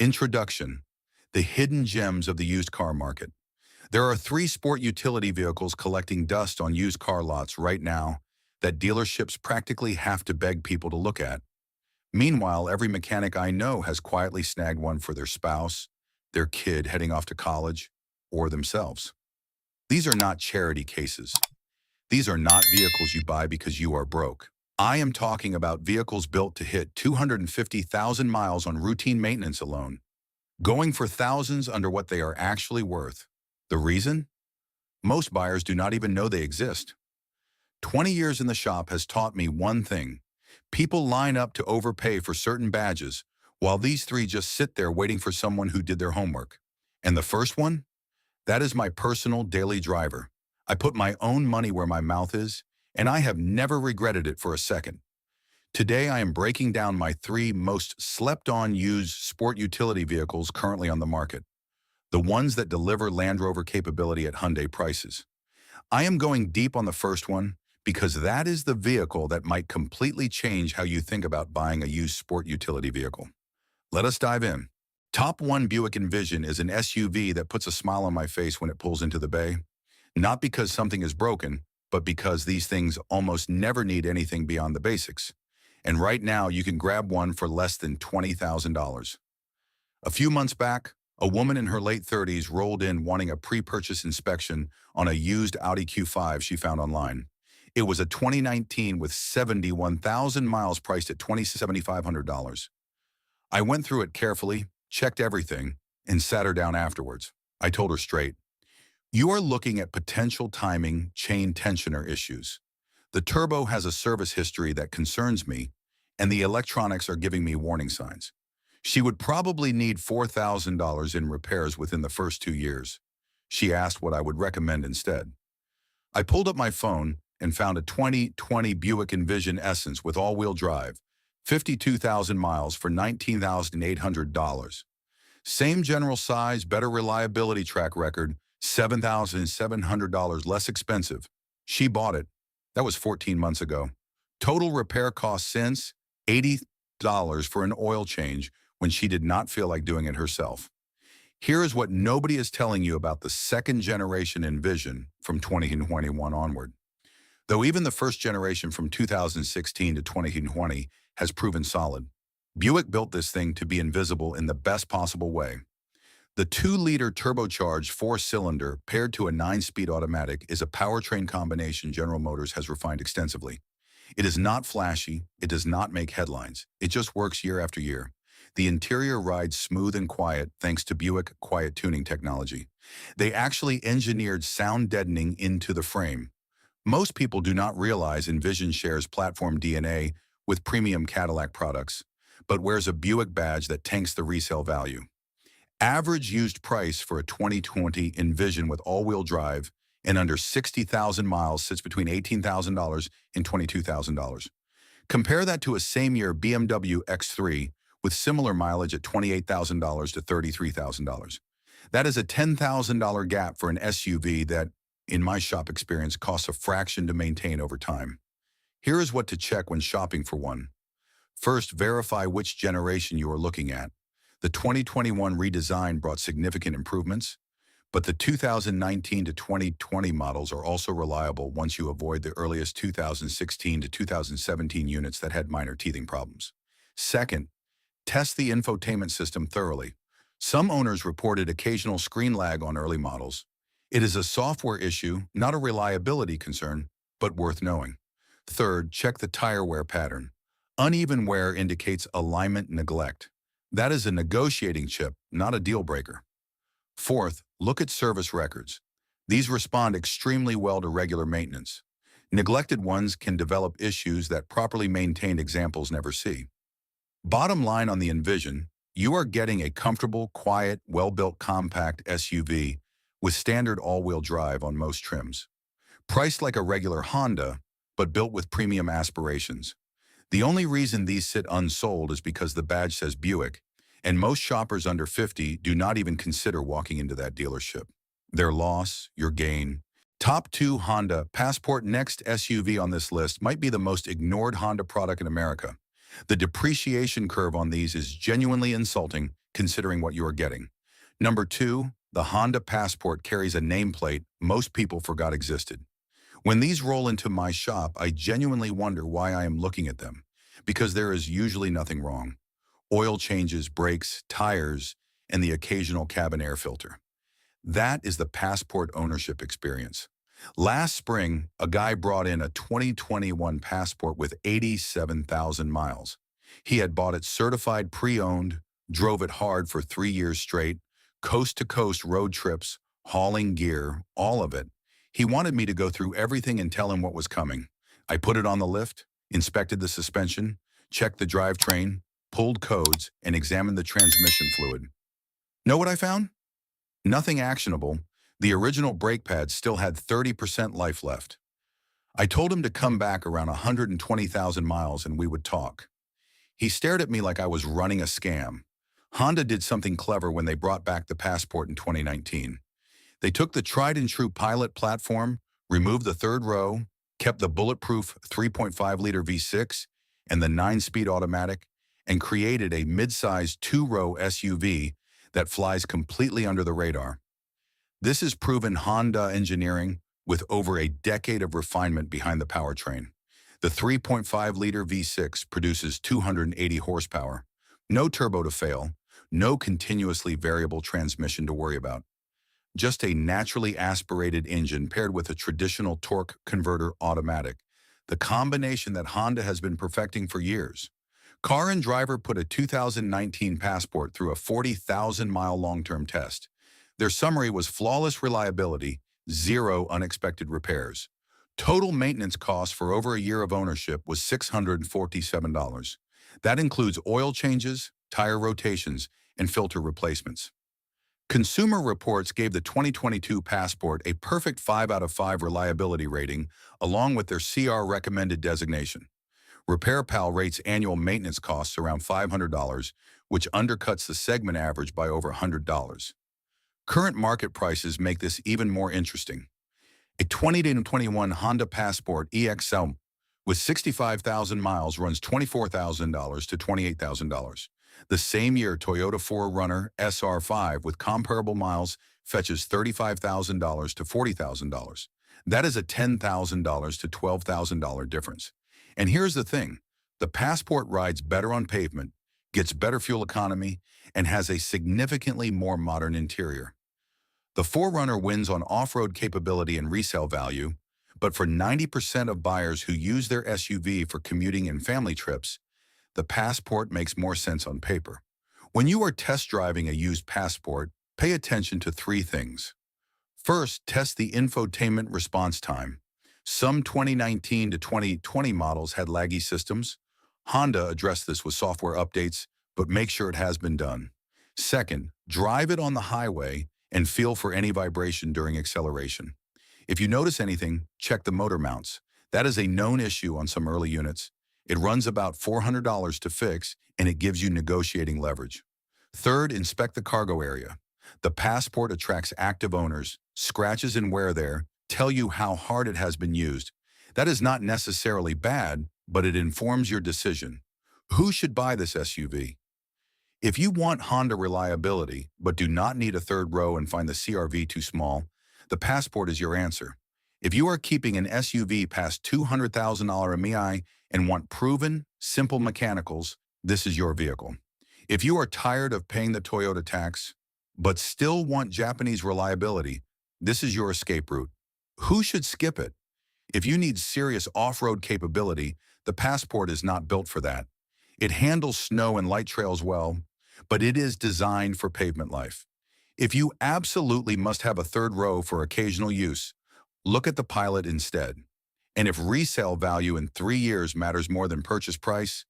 Introduction: the hidden gems of the used car market. There are three sport utility vehicles collecting dust on used car lots right now that dealerships practically have to beg people to look at. Meanwhile, every mechanic I know has quietly snagged one for their spouse, their kid heading off to college, or themselves. These are not charity cases. These are not vehicles you buy because you are broke. I am talking about vehicles built to hit 250,000 miles on routine maintenance alone, going for thousands under what they are actually worth. The reason? Most buyers do not even know they exist. 20 years in the shop has taught me one thing. People line up to overpay for certain badges, while these three just sit there waiting for someone who did their homework. And the first one? That is my personal daily driver. I put my own money where my mouth is, and I have never regretted it for a second. Today, I am breaking down my three most slept-on used sport utility vehicles currently on the market, the ones that deliver Land Rover capability at Hyundai prices. I am going deep on the first one because that is the vehicle that might completely change how you think about buying a used sport utility vehicle. Let us dive in. Top 1 Buick Envision is an SUV that puts a smile on my face when it pulls into the bay. Not because something is broken, but because these things almost never need anything beyond the basics. And right now, you can grab one for less than $20,000. A few months back, a woman in her late 30s rolled in wanting a pre-purchase inspection on a used Audi Q5 she found online. It was a 2019 with 71,000 miles priced at $27,500. I went through it carefully, checked everything, and sat her down afterwards. I told her straight, "You are looking at potential timing chain tensioner issues. The turbo has a service history that concerns me, and the electronics are giving me warning signs. She would probably need $4,000 in repairs within the first 2 years." She asked what I would recommend instead. I pulled up my phone and found a 2020 Buick Envision Essence with all-wheel drive, 52,000 miles for $19,800. Same general size, better reliability track record, $7,700 less expensive. She bought it. That was 14 months ago. Total repair cost since, $80 for an oil change when she did not feel like doing it herself. Here is what nobody is telling you about the second generation Envision from 2021 onward. Though even the first generation from 2016 to 2020 has proven solid, Buick built this thing to be invisible in the best possible way. The 2-liter turbocharged 4-cylinder paired to a 9-speed automatic is a powertrain combination General Motors has refined extensively. It is not flashy, it does not make headlines, it just works year after year. The interior rides smooth and quiet thanks to Buick quiet tuning technology. They actually engineered sound deadening into the frame. Most people do not realize Envision shares platform DNA with premium Cadillac products, but wears a Buick badge that tanks the resale value. Average used price for a 2020 Envision with all-wheel drive and under 60,000 miles sits between $18,000 and $22,000. Compare that to a same-year BMW X3 with similar mileage at $28,000 to $33,000. That is a $10,000 gap for an SUV that, in my shop experience, costs a fraction to maintain over time. Here is what to check when shopping for one. First, verify which generation you are looking at. The 2021 redesign brought significant improvements, but the 2019 to 2020 models are also reliable once you avoid the earliest 2016 to 2017 units that had minor teething problems. Second, test the infotainment system thoroughly. Some owners reported occasional screen lag on early models. It is a software issue, not a reliability concern, but worth knowing. Third, check the tire wear pattern. Uneven wear indicates alignment neglect. That is a negotiating chip, not a deal breaker. Fourth, look at service records. These respond extremely well to regular maintenance. Neglected ones can develop issues that properly maintained examples never see. Bottom line on the Envision, you are getting a comfortable, quiet, well-built compact SUV with standard all-wheel drive on most trims. Priced like a regular Honda, but built with premium aspirations. The only reason these sit unsold is because the badge says Buick, and most shoppers under 50 do not even consider walking into that dealership. Their loss, your gain. Top 2 Honda Passport. Next SUV on this list might be the most ignored Honda product in America. The depreciation curve on these is genuinely insulting considering what you are getting. Number two, the Honda Passport carries a nameplate most people forgot existed. When these roll into my shop, I genuinely wonder why I am looking at them, because there is usually nothing wrong. Oil changes, brakes, tires, and the occasional cabin air filter. That is the Passport ownership experience. Last spring, a guy brought in a 2021 Passport with 87,000 miles. He had bought it certified pre-owned, drove it hard for 3 years straight, coast-to-coast road trips, hauling gear, all of it. He wanted me to go through everything and tell him what was coming. I put it on the lift, inspected the suspension, checked the drivetrain, pulled codes, and examined the transmission fluid. Know what I found? Nothing actionable. The original brake pads still had 30% life left. I told him to come back around 120,000 miles and we would talk. He stared at me like I was running a scam. Honda did something clever when they brought back the Passport in 2019. They took the tried-and-true Pilot platform, removed the third row, kept the bulletproof 3.5-liter V6 and the 9-speed automatic, and created a mid-sized 2-row SUV that flies completely under the radar. This is proven Honda engineering with over a decade of refinement behind the powertrain. The 3.5-liter V6 produces 280 horsepower, no turbo to fail, no continuously variable transmission to worry about. Just a naturally aspirated engine paired with a traditional torque converter automatic, the combination that Honda has been perfecting for years. Car and Driver put a 2019 Passport through a 40,000-mile long-term test. Their summary was flawless reliability, zero unexpected repairs. Total maintenance costs for over a year of ownership was $647. That includes oil changes, tire rotations, and filter replacements. Consumer Reports gave the 2022 Passport a perfect 5 out of 5 reliability rating, along with their CR recommended designation. RepairPal rates annual maintenance costs around $500, which undercuts the segment average by over $100. Current market prices make this even more interesting. A 2021 Honda Passport EXL with 65,000 miles runs $24,000 to $28,000. The same year, Toyota 4Runner SR5 with comparable miles fetches $35,000 to $40,000. That is a $10,000 to $12,000 difference. And here's the thing, the Passport rides better on pavement, gets better fuel economy, and has a significantly more modern interior. The 4Runner wins on off-road capability and resale value, but for 90% of buyers who use their SUV for commuting and family trips, the Passport makes more sense on paper. When you are test driving a used Passport, pay attention to 3 things. First, test the infotainment response time. Some 2019 to 2020 models had laggy systems. Honda addressed this with software updates, but make sure it has been done. Second, drive it on the highway and feel for any vibration during acceleration. If you notice anything, check the motor mounts. That is a known issue on some early units. It runs about $400 to fix, and it gives you negotiating leverage. Third, inspect the cargo area. The Passport attracts active owners. Scratches and wear there tell you how hard it has been used. That is not necessarily bad, but it informs your decision. Who should buy this SUV? If you want Honda reliability, but do not need a third row and find the CR-V too small, the Passport is your answer. If you are keeping an SUV past $200,000 MI and want proven, simple mechanicals, this is your vehicle. If you are tired of paying the Toyota tax, but still want Japanese reliability, this is your escape route. Who should skip it? If you need serious off-road capability, the Passport is not built for that. It handles snow and light trails well, but it is designed for pavement life. If you absolutely must have a third row for occasional use, look at the Pilot instead. And if resale value in 3 years matters more than purchase price,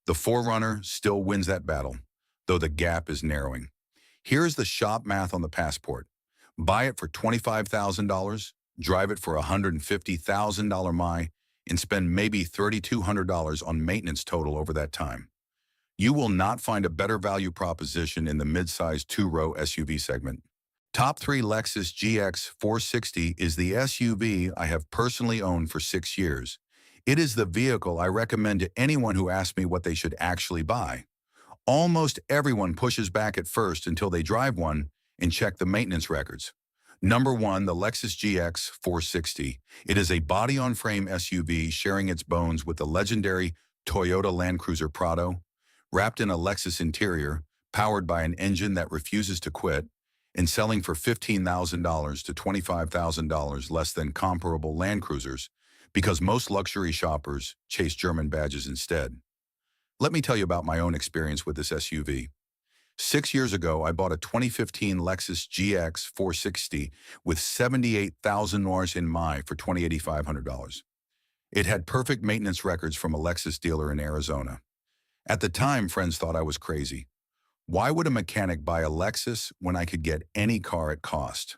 the 4Runner still wins that battle, though the gap is narrowing. Here's the shop math on the Passport. Buy it for $25,000, drive it for $150,000 MI, and spend maybe $3,200 on maintenance total over that time. You will not find a better value proposition in the mid-size 2-row SUV segment. Top 3 Lexus GX 460 is the SUV I have personally owned for 6 years. It is the vehicle I recommend to anyone who asks me what they should actually buy. Almost everyone pushes back at first until they drive one and check the maintenance records. Number 1, the Lexus GX 460. It is a body-on-frame SUV sharing its bones with the legendary Toyota Land Cruiser Prado, wrapped in a Lexus interior, powered by an engine that refuses to quit, and selling for $15,000 to $25,000 less than comparable Land Cruisers, because most luxury shoppers chase German badges instead. Let me tell you about my own experience with this SUV. 6 years ago, I bought a 2015 Lexus GX 460 with 78,000 hours in my for $28,500. It had perfect maintenance records from a Lexus dealer in Arizona. At the time, friends thought I was crazy. Why would a mechanic buy a Lexus when I could get any car at cost?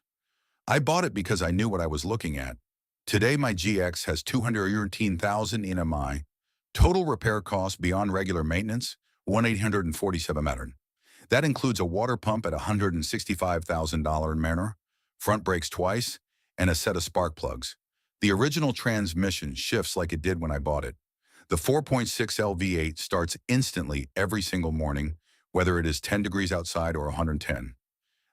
I bought it because I knew what I was looking at. Today, my GX has 213,000 in MI. Total repair cost beyond regular maintenance, $1,847. That includes a water pump at $165,000 in manner, front brakes twice, and a set of spark plugs. The original transmission shifts like it did when I bought it. The 4.6L V8 starts instantly every single morning, whether it is 10 degrees outside or 110.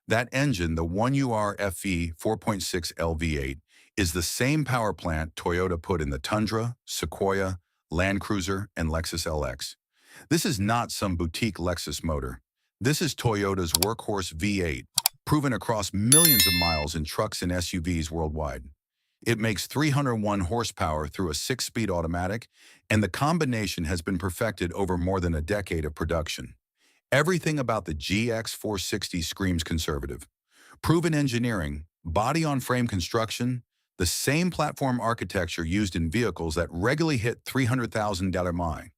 That engine, the 1UR-FE 4.6L V8, is the same power plant Toyota put in the Tundra, Sequoia, Land Cruiser, and Lexus LX. This is not some boutique Lexus motor. This is Toyota's workhorse V8, proven across millions of miles in trucks and SUVs worldwide. It makes 301 horsepower through a 6-speed automatic, and the combination has been perfected over more than a decade of production. Everything about the GX 460 screams conservative. Proven engineering, body-on-frame construction, the same platform architecture used in vehicles that regularly hit 300,000 mi.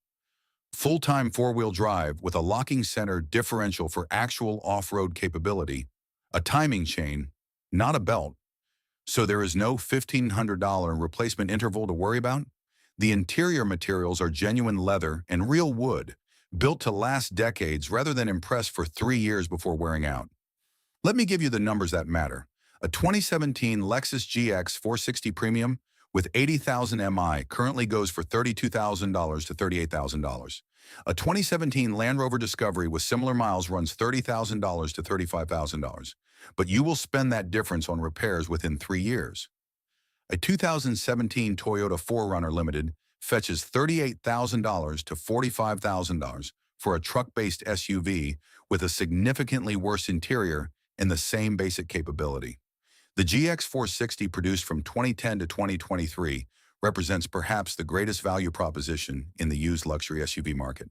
Full-time four-wheel drive with a locking center differential for actual off-road capability, a timing chain, not a belt. So there is no $1,500 replacement interval to worry about? The interior materials are genuine leather and real wood, built to last decades rather than impress for 3 years before wearing out. Let me give you the numbers that matter. A 2017 Lexus GX 460 Premium with 80,000 MI currently goes for $32,000 to $38,000. A 2017 Land Rover Discovery with similar miles runs $30,000 to $35,000, but you will spend that difference on repairs within 3 years. A 2017 Toyota 4Runner Limited fetches $38,000 to $45,000 for a truck-based SUV with a significantly worse interior and the same basic capability. The GX 460 produced from 2010 to 2023 represents perhaps the greatest value proposition in the used luxury SUV market.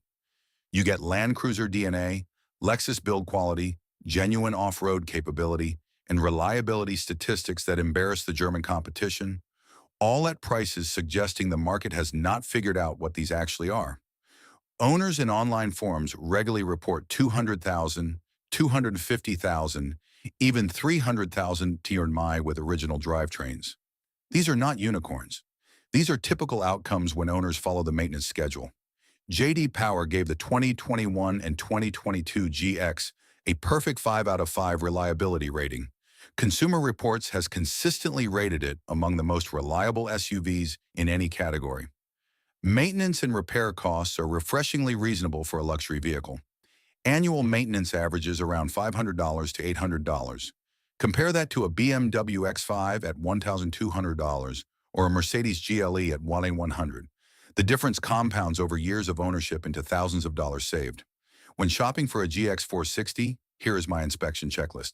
You get Land Cruiser DNA, Lexus build quality, genuine off-road capability, and reliability statistics that embarrass the German competition, all at prices suggesting the market has not figured out what these actually are. Owners in online forums regularly report 200,000, 250,000, even 300,000 TRMI with original drivetrains. These are not unicorns. These are typical outcomes when owners follow the maintenance schedule. J.D. Power gave the 2021 and 2022 GX a perfect 5 out of 5 reliability rating. Consumer Reports has consistently rated it among the most reliable SUVs in any category. Maintenance and repair costs are refreshingly reasonable for a luxury vehicle. Annual maintenance averages around $500 to $800. Compare that to a BMW X5 at $1,200 or a Mercedes GLE at $1,100. The difference compounds over years of ownership into thousands of dollars saved. When shopping for a GX 460, here is my inspection checklist.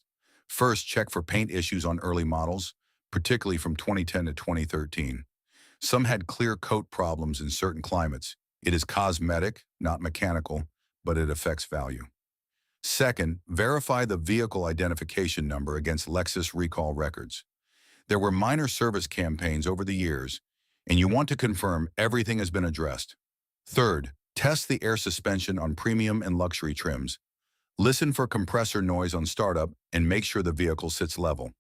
First, check for paint issues on early models, particularly from 2010 to 2013. Some had clear coat problems in certain climates. It is cosmetic, not mechanical, but it affects value. Second, verify the vehicle identification number against Lexus recall records. There were minor service campaigns over the years, and you want to confirm everything has been addressed. Third, test the air suspension on premium and luxury trims. Listen for compressor noise on startup and make sure the vehicle sits level.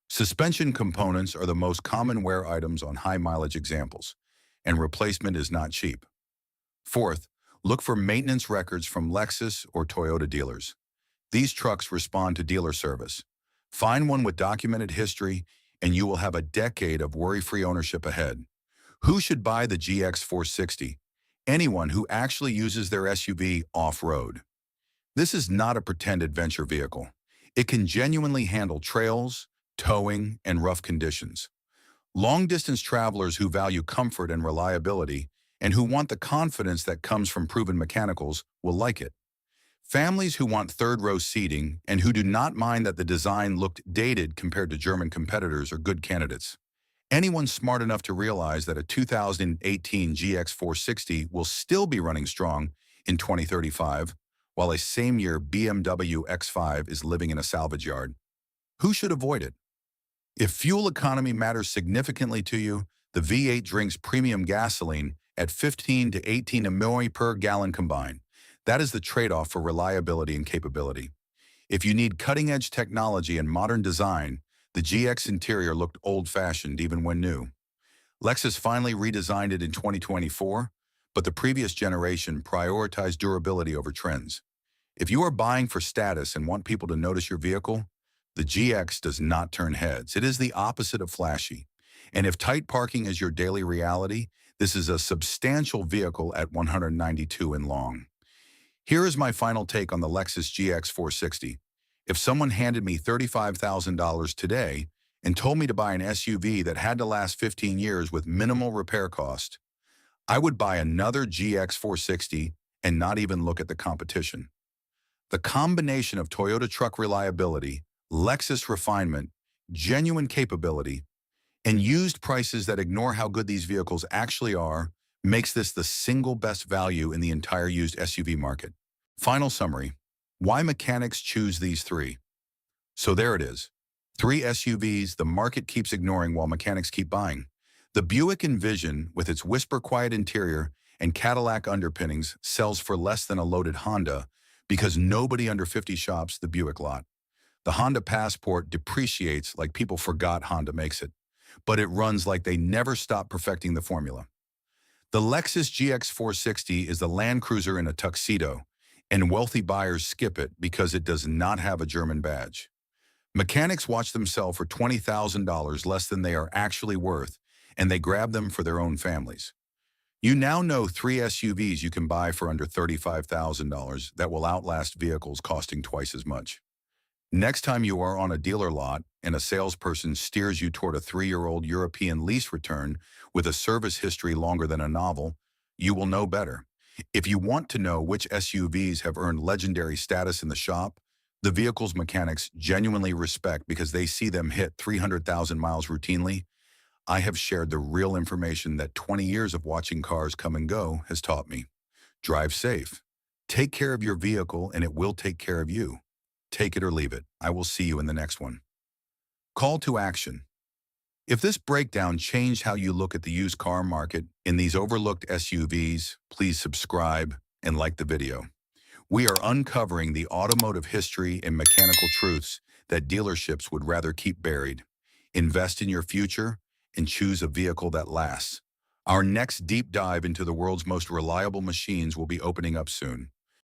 Suspension components are the most common wear items on high-mileage examples, and replacement is not cheap. Fourth, look for maintenance records from Lexus or Toyota dealers. These trucks respond to dealer service. Find one with documented history, and you will have a decade of worry-free ownership ahead. Who should buy the GX 460? Anyone who actually uses their SUV off-road. This is not a pretend adventure vehicle. It can genuinely handle trails, towing, and rough conditions. Long-distance travelers who value comfort and reliability and who want the confidence that comes from proven mechanicals will like it. Families who want third-row seating and who do not mind that the design looked dated compared to German competitors are good candidates. Anyone smart enough to realize that a 2018 GX460 will still be running strong in 2035, while a same-year BMW X5 is living in a salvage yard. Who should avoid it? If fuel economy matters significantly to you, the V8 drinks premium gasoline at 15 to 18 ml per gallon combined. That is the trade-off for reliability and capability. If you need cutting-edge technology and modern design, the GX interior looked old-fashioned even when new. Lexus finally redesigned it in 2024, but the previous generation prioritized durability over trends. If you are buying for status and want people to notice your vehicle, the GX does not turn heads. It is the opposite of flashy. And if tight parking is your daily reality, this is a substantial vehicle at 192 in long. Here is my final take on the Lexus GX 460. If someone handed me $35,000 today and told me to buy an SUV that had to last 15 years with minimal repair cost, I would buy another GX 460 and not even look at the competition. The combination of Toyota truck reliability, Lexus refinement, genuine capability, and used prices that ignore how good these vehicles actually are makes this the single best value in the entire used SUV market. Final summary: why mechanics choose these three. So there it is. Three SUVs the market keeps ignoring while mechanics keep buying. The Buick Envision, with its whisper-quiet interior and Cadillac underpinnings, sells for less than a loaded Honda because nobody under 50 shops the Buick lot. The Honda Passport depreciates like people forgot Honda makes it, but it runs like they never stop perfecting the formula. The Lexus GX 460 is the Land Cruiser in a tuxedo, and wealthy buyers skip it because it does not have a German badge. Mechanics watch them sell for $20,000 less than they are actually worth, and they grab them for their own families. You now know three SUVs you can buy for under $35,000 that will outlast vehicles costing twice as much. Next time you are on a dealer lot and a salesperson steers you toward a 3-year-old European lease return with a service history longer than a novel, you will know better. If you want to know which SUVs have earned legendary status in the shop, the vehicles mechanics genuinely respect because they see them hit 300,000 miles routinely, I have shared the real information that 20 years of watching cars come and go has taught me. Drive safe. Take care of your vehicle and it will take care of you. Take it or leave it. I will see you in the next one. Call to action. If this breakdown changed how you look at the used car market in these overlooked SUVs, please subscribe and like the video. We are uncovering the automotive history and mechanical truths that dealerships would rather keep buried. Invest in your future and choose a vehicle that lasts. Our next deep dive into the world's most reliable machines will be opening up soon.